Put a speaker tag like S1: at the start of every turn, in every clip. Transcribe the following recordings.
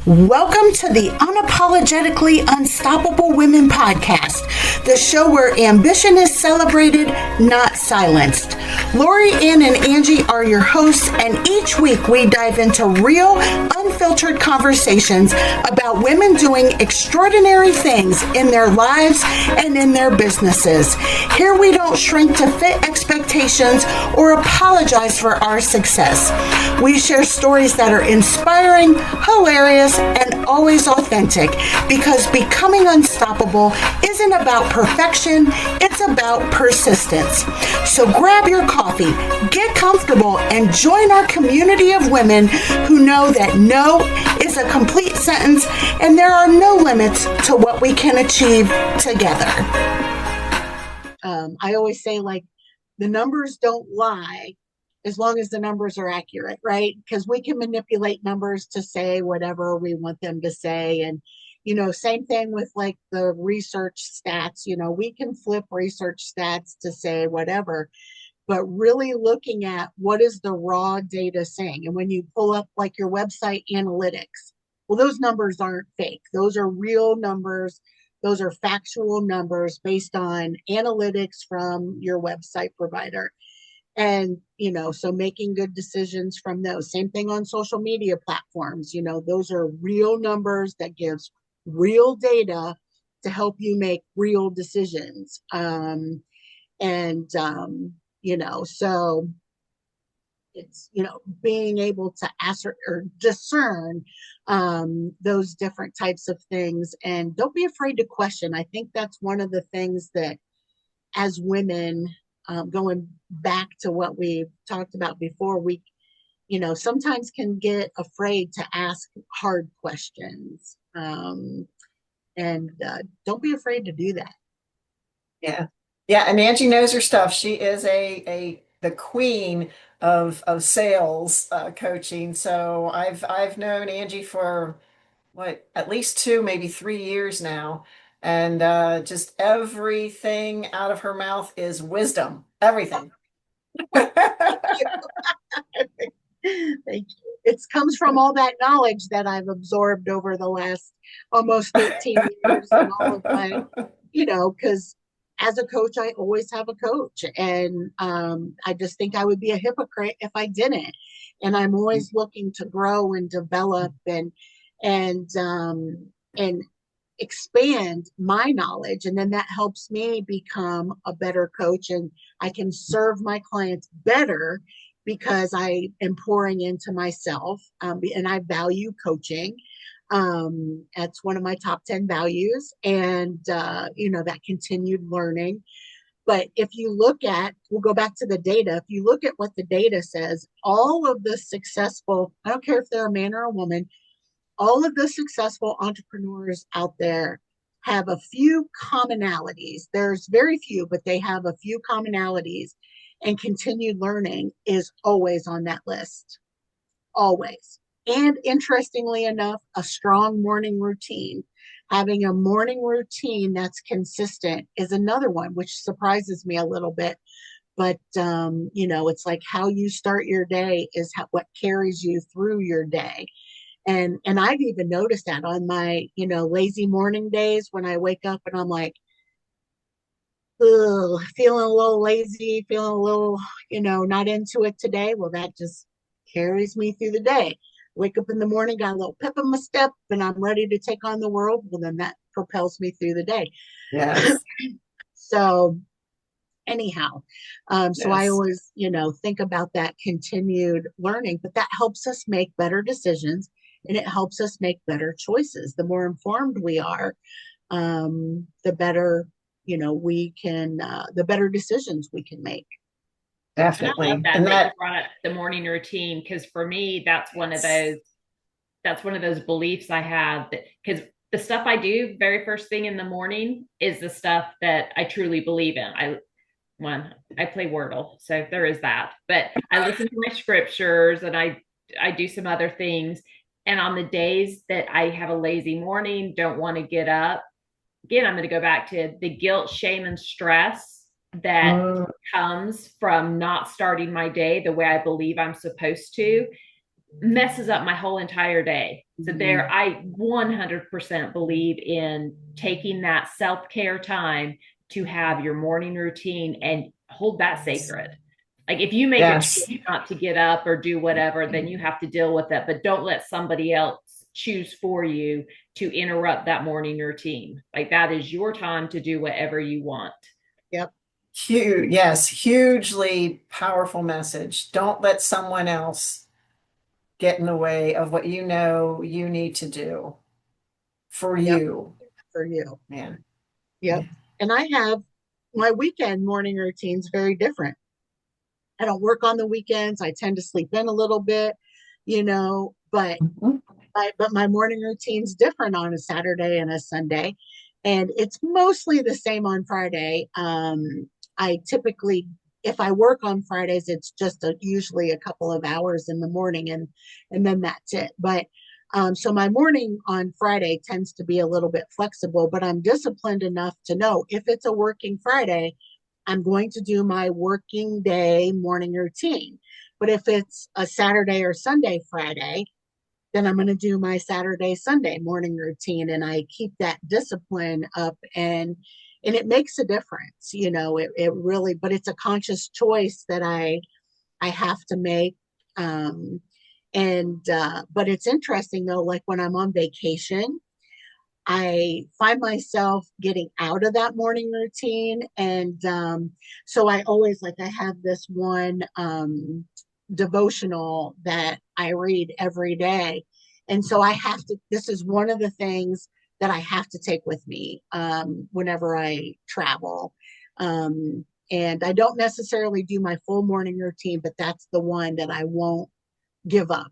S1: Welcome to the Unapologetically Unstoppable Women podcast, the show where ambition is celebrated, not silenced. Lori, Ann, and Angie are your hosts, and each week we dive into real, unfiltered conversations about women doing extraordinary things in their lives and in their businesses. Here we don't shrink to fit expectations or apologize for our success. We share stories that are inspiring, hilarious, and always authentic, because becoming unstoppable isn't about perfection, it's about persistence. So grab your coffee, get comfortable, and join our community of women who know that no is a complete sentence and there are no limits to what we can achieve together. I always say, like, the numbers don't lie as long as the numbers are accurate, right? Because we can manipulate numbers to say whatever we want them to say. And, same thing with like the research stats, we can flip research stats to say whatever, but really looking at what is the raw data saying. And when you pull up like your website analytics, well, those numbers aren't fake. Those are real numbers. Those are factual numbers based on analytics from your website provider. And, so making good decisions from those. Same thing on social media platforms. Those are real numbers that gives real data to help you make real decisions. So it's, being able to answer or discern those different types of things. And don't be afraid to question. I think that's one of the things that as women, going back to what we talked about before, we, sometimes can get afraid to ask hard questions. And don't be afraid to do that.
S2: Yeah. Yeah. And Angie knows her stuff. She is the queen of sales coaching. So I've known Angie for at least 2, maybe 3 years now. And just everything out of her mouth is wisdom. Everything.
S1: Thank you. It comes from all that knowledge that I've absorbed over the last almost 13 years and all of my, because as a coach, I always have a coach. And I just think I would be a hypocrite if I didn't. And I'm always looking to grow and develop and expand my knowledge. And then that helps me become a better coach, and I can serve my clients better because I am pouring into myself, and I value coaching. That's one of my top 10 values, and that continued learning. But if you look at, we'll go back to the data. If you look at what the data says, all of the successful, I don't care if they're a man or a woman, all of the successful entrepreneurs out there have a few commonalities. There's very few, but they have a few commonalities, and continued learning is always on that list. Always. And interestingly enough, a strong morning routine. Having a morning routine that's consistent is another one, which surprises me a little bit. But, it's like how you start your day is what carries you through your day. And I've even noticed that on my, lazy morning days when I wake up and I'm like, ugh, feeling a little lazy, feeling a little, not into it today. Well, that just carries me through the day. Wake up in the morning, got a little pep in my step, and I'm ready to take on the world. Well, then that propels me through the day.
S2: Yes.
S1: So anyhow, so I
S2: Yes.
S1: always, think about that continued learning, but that helps us make better decisions, and it helps us make better choices. The more informed we are, the better, we can, the better decisions we can make.
S3: And I love
S2: Definitely.
S3: that
S2: And
S3: that you
S2: that,
S3: brought up the morning routine, because for me, that's one of those beliefs I have, that because the stuff I do very first thing in the morning is the stuff that I truly believe in. I play Wordle, so there is that. But I listen to my scriptures, and I do some other things. And on the days that I have a lazy morning, don't want to get up, again, I'm going to go back to the guilt, shame, and stress that comes from not starting my day the way I believe I'm supposed to. messes up my whole entire day. So there,
S1: Mhm.
S3: I 100% believe in taking that self-care time to have your morning routine and hold that sacred. Like if you make a choice
S2: Yes.
S3: not to get up or do whatever, then you have to deal with it, but don't let somebody else choose for you to interrupt that morning routine. Like that is your time to do whatever you want.
S1: Yep.
S2: Huge, yes, hugely powerful message. Don't let someone else get in the way of what you know you need to do for
S1: Yep.
S2: you,
S1: For you.
S2: man.
S1: Yep. And I have my weekend morning routines very different. I don't work on the weekends. I tend to sleep in a little bit, but
S2: Mhm.
S1: my morning routine's different on a Saturday and a Sunday, and it's mostly the same on Friday. I typically, if I work on Fridays, it's just usually a couple of hours in the morning, and then that's it. But so my morning on Friday tends to be a little bit flexible, but I'm disciplined enough to know if it's a working Friday, I'm going to do my working day morning routine. But if it's a Saturday or Sunday Friday, then I'm going to do my Saturday, Sunday morning routine. And I keep that discipline up, and it makes a difference, it really, but it's a conscious choice that I have to make. But it's interesting though, like when I'm on vacation, I find myself getting out of that morning routine. And so I always like, I have this one devotional that I read every day. And so I have to, this is one of the things that I have to take with me whenever I travel. And I don't necessarily do my full morning routine, but that's the one that I won't give up.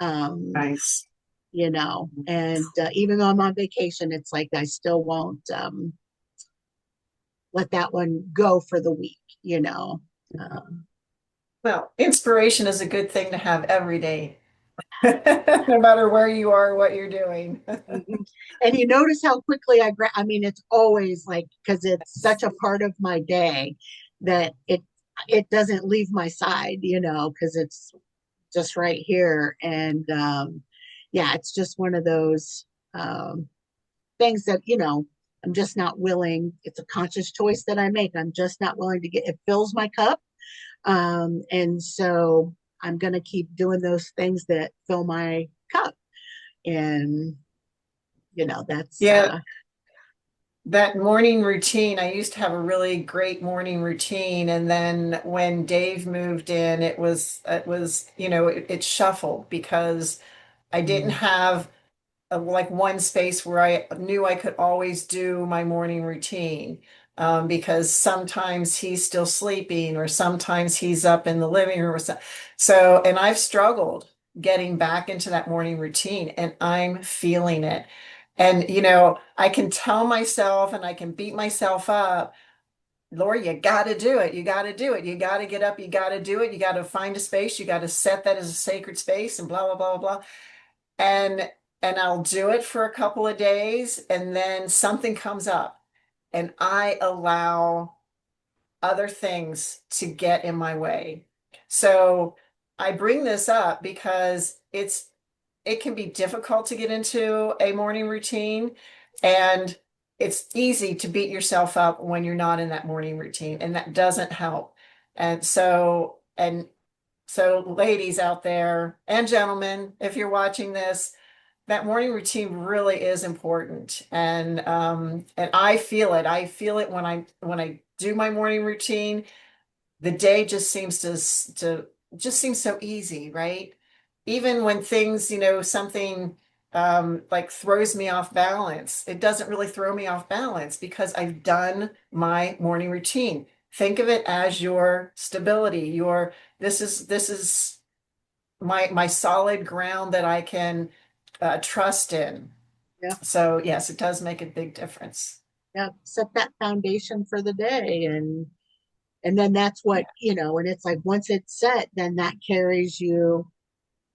S1: Um,
S2: Nice.
S1: and even though I'm on vacation, it's like I still won't let that one go for the week, um,
S2: Well, inspiration is a good thing to have every day, no matter where you are, what you're doing.
S1: mhm. And you notice how quickly I mean, it's always like, because it's such a part of my day that it doesn't leave my side, because it's just right here. And yeah, it's just one of those um, things that, I'm just not willing. It's a conscious choice that I make. I'm just not willing to get it fills my cup. And so I'm going to keep doing those things that fill my cup. And, that's,
S2: Yeah, that morning routine, I used to have a really great morning routine. And then when Dave moved in, it shuffled because I didn't
S1: mm,
S2: have like one space where I knew I could always do my morning routine. Because sometimes he's still sleeping or sometimes he's up in the living room or so. So, and I've struggled getting back into that morning routine and I'm feeling it. And, I can tell myself and I can beat myself up. Laura, you got to do it. You got to do it. You got to get up. You got to do it. You got to find a space. You got to set that as a sacred space and blah, blah, blah, blah, blah. And I'll do it for a couple of days and then something comes up and I allow other things to get in my way. So I bring this up because it can be difficult to get into a morning routine and it's easy to beat yourself up when you're not in that morning routine and that doesn't help. And so ladies out there and gentlemen, if you're watching this, that morning routine really is important. And I feel it. I feel it when I do my morning routine. The day just seems to just seems so easy, right? Even when things, something like throws me off balance, it doesn't really throw me off balance because I've done my morning routine. Think of it as your stability, your this is my solid ground that I can trust in.
S1: yeah,
S2: So yes, it does make a big difference.
S1: yeah, set that foundation for the day. And then that's what,
S2: Yeah.
S1: and it's like once it's set, then that carries you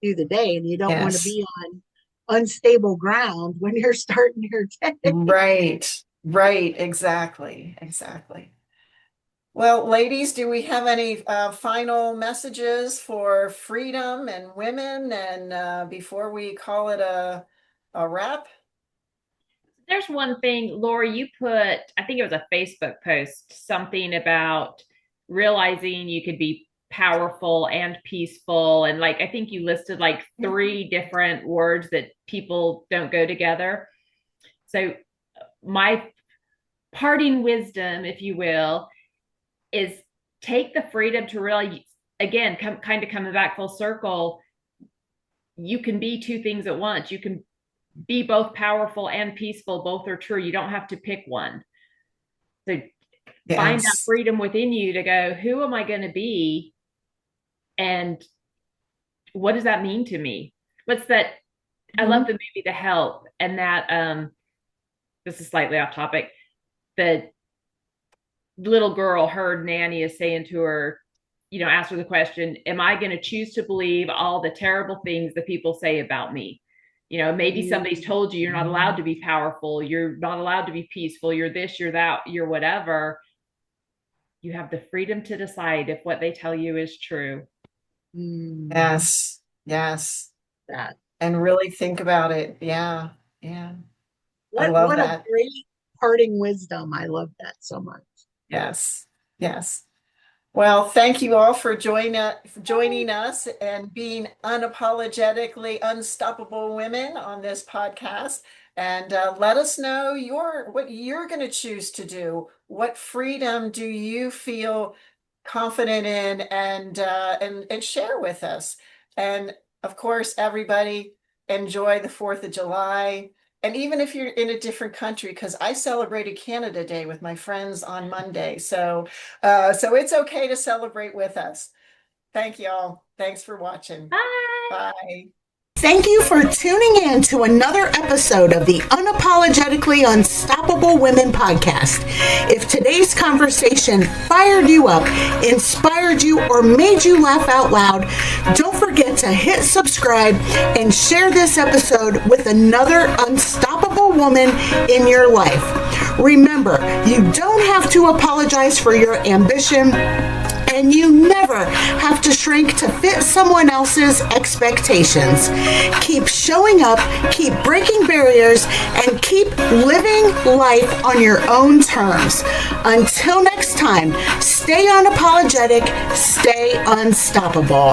S1: through the day. And you don't want to
S2: Yes.
S1: be on unstable ground when you're starting your day.
S2: Right. Right. Exactly. Exactly. Well, ladies, do we have any final messages for freedom and women? And before we call it a wrap?
S3: There's one thing, Lori, you put, I think it was a Facebook post, something about realizing you could be powerful and peaceful. And like, I think you listed like 3 different words that people don't go together. So, my parting wisdom, if you will, is take the freedom to really, again, kind of coming back full circle. You can be 2 things at once. You can be both powerful and peaceful. Both are true. You don't have to pick one. So find that
S2: Yes.
S3: freedom within you to go, who am I going to be? And what does that mean to me? What's that? I love the movie The Help, and that this is slightly off topic. The little girl heard Nanny is saying to her, ask her the question, am I going to choose to believe all the terrible things that people say about me? Maybe somebody's told you you're not allowed to be powerful, you're not allowed to be peaceful, you're this, you're that, you're whatever. You have the freedom to decide if what they tell you is true.
S2: Yes. Yes.
S1: That.
S2: And really think about it. Yeah. Yeah. I
S1: What
S2: love
S1: what a
S2: that.
S1: great parting wisdom. I love that so much.
S2: Yes. Yes. Well, thank you all for joining us and being unapologetically unstoppable women on this podcast. And let us know what you're going to choose to do. What freedom do you feel confident in, and share with us. And of course, everybody enjoy the 4th of July. And even if you're in a different country, because I celebrated Canada Day with my friends on Monday. So it's okay to celebrate with us. Thank you all. Thanks for watching.
S3: Bye.
S2: Bye.
S1: Thank you for tuning in to another episode of the Unapologetically Unstoppable Women podcast. If today's conversation fired you up, inspired you, or made you laugh out loud, don't forget to hit subscribe and share this episode with another unstoppable woman in your life. Remember, you don't have to apologize for your ambition, and you never have to shrink to fit someone else's expectations. Keep showing up, keep breaking barriers, and keep living life on your own terms. Until next time, stay unapologetic, stay unstoppable.